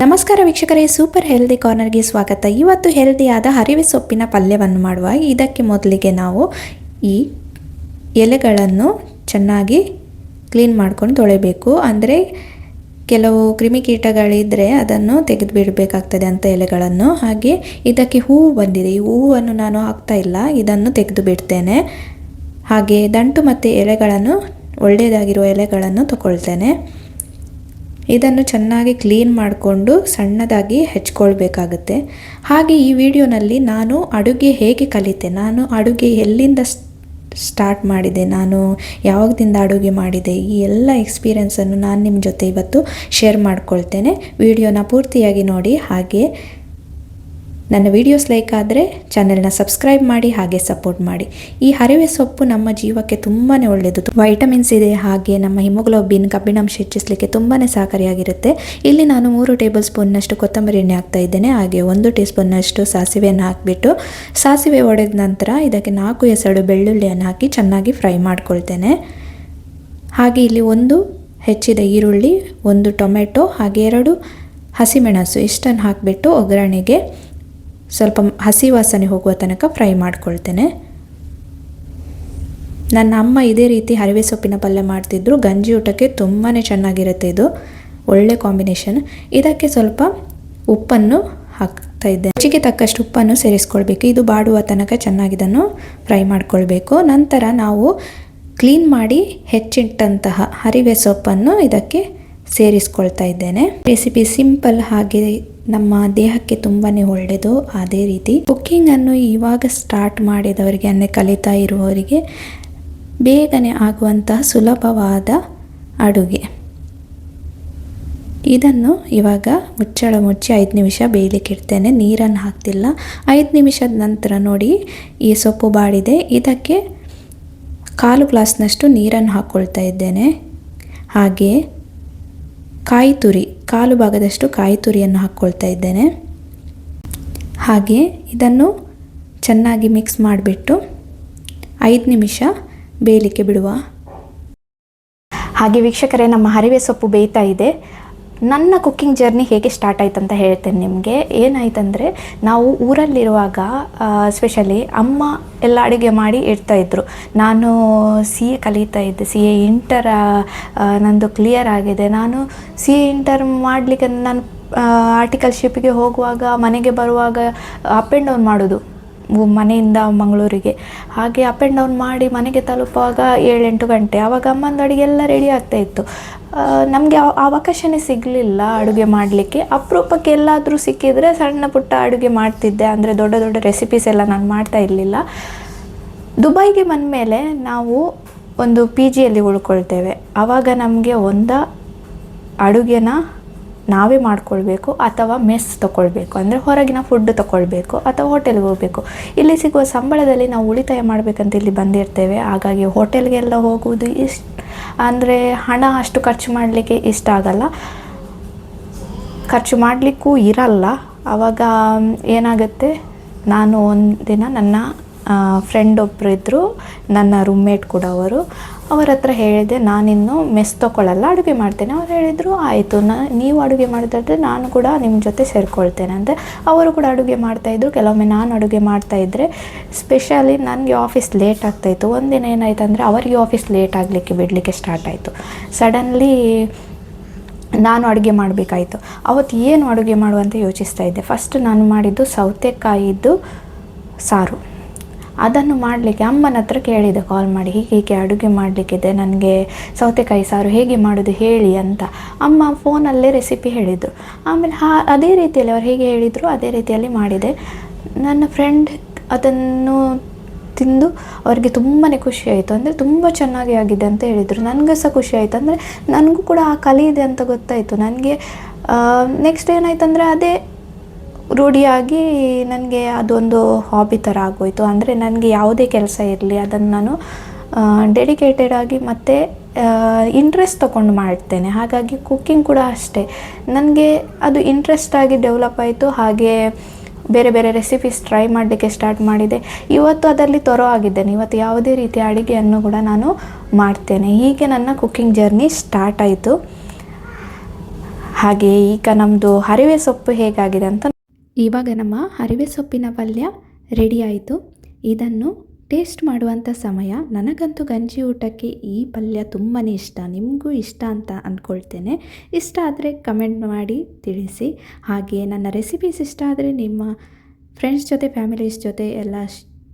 ನಮಸ್ಕಾರ ವೀಕ್ಷಕರೇ, super healthy ಕಾರ್ನರ್ಗೆ ಸ್ವಾಗತ. ಇವತ್ತು ಹೆಲ್ದಿಯಾದ ಹರಿವೆ ಸೊಪ್ಪಿನ ಪಲ್ಯವನ್ನು ಮಾಡುವ. ಇದಕ್ಕೆ ಮೊದಲಿಗೆ ನಾವು ಈ ಎಲೆಗಳನ್ನು ಚೆನ್ನಾಗಿ ಕ್ಲೀನ್ ಮಾಡ್ಕೊಂಡು ತೊಳೆಯಬೇಕು. ಅಂದರೆ ಕೆಲವು ಕ್ರಿಮಿಕೀಟಗಳಿದ್ದರೆ ಅದನ್ನು ತೆಗೆದು ಬಿಡಬೇಕಾಗ್ತದೆ ಅಂತ ಎಲೆಗಳನ್ನು. ಹಾಗೆ ಇದಕ್ಕೆ ಹೂವು ಬಂದಿದೆ, ಈ ಹೂವನ್ನು ನಾನು ಹಾಕ್ತಾ ಇಲ್ಲ, ಇದನ್ನು ತೆಗೆದು ಬಿಡ್ತೇನೆ. ಹಾಗೆ ದಂಟು ಮತ್ತು ಎಲೆಗಳನ್ನು, ಒಳ್ಳೆಯದಾಗಿರುವ ಎಲೆಗಳನ್ನು ತಗೊಳ್ತೇನೆ. ಇದನ್ನು ಚೆನ್ನಾಗಿ ಕ್ಲೀನ್ ಮಾಡಿಕೊಂಡು ಸಣ್ಣದಾಗಿ ಹೆಚ್ಕೊಳ್ಬೇಕಾಗುತ್ತೆ. ಹಾಗೆ ಈ ವಿಡಿಯೋನಲ್ಲಿ ನಾನು ಅಡುಗೆ ಹೇಗೆ ಕಲಿತೆ, ನಾನು ಅಡುಗೆ ಎಲ್ಲಿಂದ ಸ್ಟಾರ್ಟ್ ಮಾಡಿದೆ, ನಾನು ಯಾವಾಗದಿಂದ ಅಡುಗೆ ಮಾಡಿದೆ, ಈ ಎಲ್ಲ ಎಕ್ಸ್ಪೀರಿಯೆನ್ಸನ್ನು ನಾನು ನಿಮ್ಮ ಜೊತೆ ಇವತ್ತು ಶೇರ್ ಮಾಡ್ಕೊಳ್ತೇನೆ. ವಿಡಿಯೋನ ಪೂರ್ತಿಯಾಗಿ ನೋಡಿ. ಹಾಗೆ ನನ್ನ ವಿಡಿಯೋಸ್ ಲೈಕ್ ಆದರೆ ಚಾನೆಲ್ನ ಸಬ್ಸ್ಕ್ರೈಬ್ ಮಾಡಿ, ಹಾಗೆ ಸಪೋರ್ಟ್ ಮಾಡಿ. ಈ ಹರಿವೆ ಸೊಪ್ಪು ನಮ್ಮ ಜೀವಕ್ಕೆ ತುಂಬಾ ಒಳ್ಳೆಯದು, ವೈಟಮಿನ್ಸ್ ಇದೆ. ಹಾಗೆ ನಮ್ಮ ಹಿಮೋಗ್ಲೋಬಿನ್, ಕಬ್ಬಿಣಾಂಶ ಹೆಚ್ಚಿಸಲಿಕ್ಕೆ ತುಂಬಾ ಸಹಕಾರಿಯಾಗಿರುತ್ತೆ. ಇಲ್ಲಿ ನಾನು 3 ಟೇಬಲ್ ಸ್ಪೂನ್ನಷ್ಟು ಕೊತ್ತಂಬರಿ ಎಣ್ಣೆ ಹಾಕ್ತಾ ಇದ್ದೇನೆ. ಹಾಗೆ 1 ಟೀ ಸ್ಪೂನ್ನಷ್ಟು ಸಾಸಿವೆಯನ್ನು ಹಾಕಿಬಿಟ್ಟು, ಸಾಸಿವೆ ಒಡೆದ ನಂತರ ಇದಕ್ಕೆ 4 ಎಸಳು ಬೆಳ್ಳುಳ್ಳಿಯನ್ನು ಹಾಕಿ ಚೆನ್ನಾಗಿ ಫ್ರೈ ಮಾಡ್ಕೊಳ್ತೇನೆ. ಹಾಗೆ ಇಲ್ಲಿ 1 ಹೆಚ್ಚಿದ ಈರುಳ್ಳಿ, 1 ಟೊಮೆಟೊ, ಹಾಗೆ 2 ಹಸಿಮೆಣಸು ಇಷ್ಟನ್ನು ಹಾಕಿಬಿಟ್ಟು ಒಗ್ಗರಣೆಗೆ ಸ್ವಲ್ಪ ಹಸಿ ವಾಸನೆ ಹೋಗುವ ತನಕ ಫ್ರೈ ಮಾಡ್ಕೊಳ್ತೇನೆ. ನನ್ನ ಅಮ್ಮ ಇದೇ ರೀತಿ ಹರಿವೆ ಸೊಪ್ಪಿನ ಪಲ್ಯ ಮಾಡ್ತಿದ್ರು. ಗಂಜಿ ಊಟಕ್ಕೆ ತುಂಬಾ ಚೆನ್ನಾಗಿರುತ್ತೆ, ಇದು ಒಳ್ಳೆ ಕಾಂಬಿನೇಷನ್. ಇದಕ್ಕೆ ಸ್ವಲ್ಪ ಉಪ್ಪನ್ನು ಹಾಕ್ತಾ ಇದ್ದೆ. ರುಚಿಗೆ ತಕ್ಕಷ್ಟು ಉಪ್ಪನ್ನು ಸೇರಿಸ್ಕೊಳ್ಬೇಕು. ಇದು ಬಾಡುವ ತನಕ ಚೆನ್ನಾಗಿ ಇದನ್ನು ಫ್ರೈ ಮಾಡ್ಕೊಳ್ಬೇಕು. ನಂತರ ನಾವು ಕ್ಲೀನ್ ಮಾಡಿ ಹೆಚ್ಚಿಟ್ಟಂತಹ ಹರಿವೆ ಸೊಪ್ಪನ್ನು ಇದಕ್ಕೆ ಸೇರಿಸ್ಕೊಳ್ತಾ ಇದ್ದೇನೆ. ರೆಸಿಪಿ ಸಿಂಪಲ್, ಹಾಗೆ ನಮ್ಮ ದೇಹಕ್ಕೆ ತುಂಬಾ ಒಳ್ಳೆಯದು. ಅದೇ ರೀತಿ ಕುಕ್ಕಿಂಗನ್ನು ಇವಾಗ ಸ್ಟಾರ್ಟ್ ಮಾಡಿದವರಿಗೆ, ಅಂದರೆ ಕಲಿತಾ ಇರುವವರಿಗೆ ಬೇಗನೆ ಆಗುವಂತಹ ಸುಲಭವಾದ ಅಡುಗೆ. ಇದನ್ನು ಇವಾಗ ಮುಚ್ಚಳ ಮುಚ್ಚಿ 5 ನಿಮಿಷ ಬೇಯಲಿಕ್ಕೆ ಇಡ್ತೇನೆ. ನೀರನ್ನು ಹಾಕ್ತಿಲ್ಲ. 5 ನಿಮಿಷದ ನಂತರ ನೋಡಿ ಈ ಸೊಪ್ಪು ಬಾಡಿದೆ. ಇದಕ್ಕೆ 1/4 ಗ್ಲಾಸ್ನಷ್ಟು ನೀರನ್ನು ಹಾಕ್ಕೊಳ್ತಾ ಇದ್ದೇನೆ. ಹಾಗೆ ಕಾಯಿ ತುರಿ, 1/4 ಭಾಗದಷ್ಟು ಕಾಯಿ ತುರಿಯನ್ನು ಹಾಕ್ಕೊಳ್ತಾ ಇದ್ದೇನೆ. ಹಾಗೆ ಇದನ್ನು ಚೆನ್ನಾಗಿ ಮಿಕ್ಸ್ ಮಾಡಿಬಿಟ್ಟು 5 ನಿಮಿಷ ಬೇಯಲಿಕ್ಕೆ ಬಿಡುವ. ಹಾಗೆ ವೀಕ್ಷಕರೇ, ನಮ್ಮ ಹರಿವೆ ಸೊಪ್ಪು ಬೇಯ್ತಾ ಇದೆ. ನನ್ನ ಕುಕ್ಕಿಂಗ್ ಜರ್ನಿ ಹೇಗೆ ಸ್ಟಾರ್ಟ್ ಆಯ್ತು ಅಂತ ಹೇಳ್ತೇನೆ ನಿಮಗೆ. ಏನಾಯ್ತಂದರೆ, ನಾವು ಊರಲ್ಲಿರುವಾಗ ಸ್ಪೆಷಲಿ ಅಮ್ಮ ಎಲ್ಲ ಅಡುಗೆ ಮಾಡಿ ಇಡ್ತಾಯಿದ್ರು. ನಾನು CA ಕಲಿತಾ ಇದ್ದೆ. CA ಇಂಟರ್ ನಂದು ಕ್ಲಿಯರ್ ಆಗಿದೆ. ನಾನು CA ಇಂಟರ್ ಮಾಡಲಿಕ್ಕೆ ನಾನು ಆರ್ಟಿಕಲ್ಶಿಪ್ಪಿಗೆ ಹೋಗುವಾಗ, ಮನೆಗೆ ಬರುವಾಗ ಅಪ್ ಆ್ಯಂಡ್ ಡೌನ್ ಮಾಡೋದು ಮನೆಯಿಂದ ಮಂಗಳೂರಿಗೆ. ಹಾಗೆ ಅಪ್ ಆ್ಯಂಡ್ ಡೌನ್ ಮಾಡಿ ಮನೆಗೆ ತಲುಪುವಾಗ 7-8 ಗಂಟೆ. ಆವಾಗ ಅಮ್ಮಂದು ಅಡುಗೆ ಎಲ್ಲ ರೆಡಿ ಆಗ್ತಾಯಿತ್ತು. ನಮಗೆ ಅವಕಾಶನೇ ಸಿಗಲಿಲ್ಲ ಅಡುಗೆ ಮಾಡಲಿಕ್ಕೆ. ಅಪರೂಪಕ್ಕೆ ಎಲ್ಲಾದರೂ ಸಿಕ್ಕಿದರೆ ಸಣ್ಣ ಪುಟ್ಟ ಅಡುಗೆ ಮಾಡ್ತಿದ್ದೆ. ಅಂದರೆ ದೊಡ್ಡ ದೊಡ್ಡ ರೆಸಿಪೀಸ್ ಎಲ್ಲ ನಾನು ಮಾಡ್ತಾ ಇರಲಿಲ್ಲ. ದುಬೈಗೆ ಬಂದಮೇಲೆ ನಾವು ಒಂದು PGಯಲ್ಲಿ ಉಳ್ಕೊಳ್ತೇವೆ. ಆವಾಗ ನಮಗೆ ಅಡುಗೆನ ನಾವೇ ಮಾಡ್ಕೊಳ್ಬೇಕು, ಅಥವಾ ಮೆಸ್ ತೊಗೊಳ್ಬೇಕು, ಅಂದರೆ ಹೊರಗಿನ ಫುಡ್ ತೊಗೊಳ್ಬೇಕು, ಅಥವಾ ಹೋಟೆಲ್ಗೆ ಹೋಗಬೇಕು. ಇಲ್ಲಿ ಸಿಗುವ ಸಂಬಳದಲ್ಲಿ ನಾವು ಉಳಿತಾಯ ಮಾಡಬೇಕಂತ ಇಲ್ಲಿ ಬಂದಿರ್ತೇವೆ. ಹಾಗಾಗಿ ಹೋಟೆಲ್ಗೆಲ್ಲ ಹೋಗುವುದು ಅಂದರೆ ಹಣ ಅಷ್ಟು ಖರ್ಚು ಮಾಡಲಿಕ್ಕೆ ಇಷ್ಟ ಆಗಲ್ಲ, ಖರ್ಚು ಮಾಡಲಿಕ್ಕೂ ಇರಲ್ಲ. ಆವಾಗ ಏನಾಗುತ್ತೆ, ನಾನು ಒಂದಿನ ನನ್ನ ಫ್ರೆಂಡ್ ಒಬ್ಬರು ಇದ್ದರು, ನನ್ನ ರೂಮ್ಮೇಟ್ ಕೂಡ ಅವರ ಹತ್ರ ಹೇಳಿದೆ, ನಾನಿನ್ನು ಮೆಸ್ ತೊಗೊಳ್ಳಲ್ಲ, ಅಡುಗೆ ಮಾಡ್ತೇನೆ. ಅವ್ರು ಹೇಳಿದರು, ಆಯಿತು, ನೀವು ಅಡುಗೆ ಮಾಡಿದ್ರೆ ನಾನು ಕೂಡ ನಿಮ್ಮ ಜೊತೆ ಸೇರಿಕೊಳ್ತೇನೆ ಅಂತ. ಅವರು ಕೂಡ ಅಡುಗೆ ಮಾಡ್ತಾಯಿದ್ರು. ಕೆಲವೊಮ್ಮೆ ನಾನು ಅಡುಗೆ ಮಾಡ್ತಾಯಿದ್ರೆ, ಸ್ಪೆಷಲಿ ನನಗೆ ಆಫೀಸ್ ಲೇಟ್ ಆಗ್ತಾಯಿತ್ತು. ಒಂದಿನ ಏನಾಯ್ತು ಅಂದರೆ, ಅವರಿಗೆ ಆಫೀಸ್ ಲೇಟ್ ಆಗಲಿಕ್ಕೆ ಬಿಡಲಿಕ್ಕೆ ಸ್ಟಾರ್ಟ್ ಆಯಿತು. ಸಡನ್ಲಿ ನಾನು ಅಡುಗೆ ಮಾಡಬೇಕಾಯಿತು. ಅವತ್ತು ಏನು ಅಡುಗೆ ಮಾಡುವಂತ ಯೋಚಿಸ್ತಾ ಇದ್ದೆ. ಫಸ್ಟ್ ನಾನು ಮಾಡಿದ್ದು ಸೌತೆಕಾಯಿದ್ದು ಸಾರು. ಅದನ್ನು ಮಾಡಲಿಕ್ಕೆ ಅಮ್ಮನ ಹತ್ರ ಕೇಳಿದೆ ಕಾಲ್ ಮಾಡಿ, ಹೀಗೆ ಅಡುಗೆ ಮಾಡಲಿಕ್ಕಿದೆ, ನನಗೆ ಸೌತೆಕಾಯಿ ಸಾರು ಹೇಗೆ ಮಾಡೋದು ಹೇಳಿ ಅಂತ. ಅಮ್ಮ ಫೋನಲ್ಲೇ ರೆಸಿಪಿ ಹೇಳಿದರು. ಆಮೇಲೆ ಅದೇ ರೀತಿಯಲ್ಲಿ ಅವ್ರು ಹೇಗೆ ಹೇಳಿದರು ಅದೇ ರೀತಿಯಲ್ಲಿ ಮಾಡಿದೆ. ನನ್ನ ಫ್ರೆಂಡ್ ಅದನ್ನು ತಿಂದು ಅವರಿಗೆ ತುಂಬಾ ಖುಷಿ ಆಯಿತು. ಅಂದರೆ ತುಂಬ ಚೆನ್ನಾಗಿ ಆಗಿದೆ ಅಂತ ಹೇಳಿದರು. ನನಗೂ ಸಹ ಖುಷಿ ಆಯಿತು. ಅಂದರೆ ನನಗೂ ಕೂಡ ಆ ಕಲೆ ಇದೆ ಅಂತ ಗೊತ್ತಾಯಿತು. ನನಗೆ ನೆಕ್ಸ್ಟ್ ಏನಾಯ್ತಂದರೆ, ಅದೇ ರೂಢಿಯಾಗಿ ನನಗೆ ಅದೊಂದು ಹಾಬಿ ಥರ ಆಗೋಯಿತು. ಅಂದರೆ ನನಗೆ ಯಾವುದೇ ಕೆಲಸ ಇರಲಿ ಅದನ್ನು ನಾನು ಡೆಡಿಕೇಟೆಡ್ ಆಗಿ ಮತ್ತು ಇಂಟ್ರೆಸ್ಟ್ ತೊಗೊಂಡು ಮಾಡ್ತೇನೆ. ಹಾಗಾಗಿ ಕುಕ್ಕಿಂಗ್ ಕೂಡ ಅಷ್ಟೇ, ನನಗೆ ಅದು ಇಂಟ್ರೆಸ್ಟ್ ಆಗಿ ಡೆವಲಪ್ ಆಯಿತು. ಹಾಗೆ ಬೇರೆ ಬೇರೆ ರೆಸಿಪೀಸ್ ಟ್ರೈ ಮಾಡಲಿಕ್ಕೆ ಸ್ಟಾರ್ಟ್ ಮಾಡಿದೆ. ಇವತ್ತು ಅದರಲ್ಲಿ ತೊರೋ ಆಗಿದ್ದೇನೆ. ಇವತ್ತು ಯಾವುದೇ ರೀತಿಯ ಅಡುಗೆಯನ್ನು ಕೂಡ ನಾನು ಮಾಡ್ತೇನೆ. ಹೀಗೆ ನನ್ನ ಕುಕ್ಕಿಂಗ್ ಜರ್ನಿ ಸ್ಟಾರ್ಟ್ ಆಯಿತು. ಹಾಗೆ ಈಗ ನಮ್ಮದು ಹರಿವೆ ಸೊಪ್ಪು ಹೇಗಾಗಿದೆ ಅಂತ ಇವಾಗ ನಮ್ಮ ಹರಿವೆ ಸೊಪ್ಪಿನ ಪಲ್ಯ ರೆಡಿ ಆಯಿತು. ಇದನ್ನು ಟೇಸ್ಟ್ ಮಾಡುವಂಥ ಸಮಯ. ನನಗಂತೂ ಗಂಜಿ ಊಟಕ್ಕೆ ಈ ಪಲ್ಯ ತುಂಬಾ ಇಷ್ಟ, ನಿಮಗೂ ಇಷ್ಟ ಅಂತ ಅಂದ್ಕೊಳ್ತೇನೆ. ಇಷ್ಟ ಆದರೆ ಕಮೆಂಟ್ ಮಾಡಿ ತಿಳಿಸಿ. ಹಾಗೆ ನನ್ನ ರೆಸಿಪೀಸ್ ಇಷ್ಟ ಆದರೆ ನಿಮ್ಮ ಫ್ರೆಂಡ್ಸ್ ಜೊತೆ ಫ್ಯಾಮಿಲೀಸ್ ಜೊತೆ ಎಲ್ಲ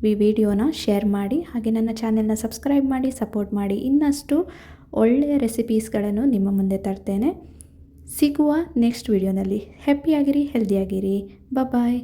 ಈ ವಿಡಿಯೋನ ಶೇರ್ ಮಾಡಿ. ಹಾಗೆ ನನ್ನ ಚಾನೆಲ್ನ ಸಬ್ಸ್ಕ್ರೈಬ್ ಮಾಡಿ, ಸಪೋರ್ಟ್ ಮಾಡಿ. ಇನ್ನಷ್ಟು ಒಳ್ಳೆಯ ರೆಸಿಪೀಸ್ಗಳನ್ನು ನಿಮ್ಮ ಮುಂದೆ ತರ್ತೇನೆ. ಸಿಗುವ ನೆಕ್ಸ್ಟ್ ವಿಡಿಯೋನಲ್ಲಿ. ಹ್ಯಾಪಿಯಾಗಿರಿ, ಹೆಲ್ದಿಯಾಗಿರಿ. ಬಾಯ್.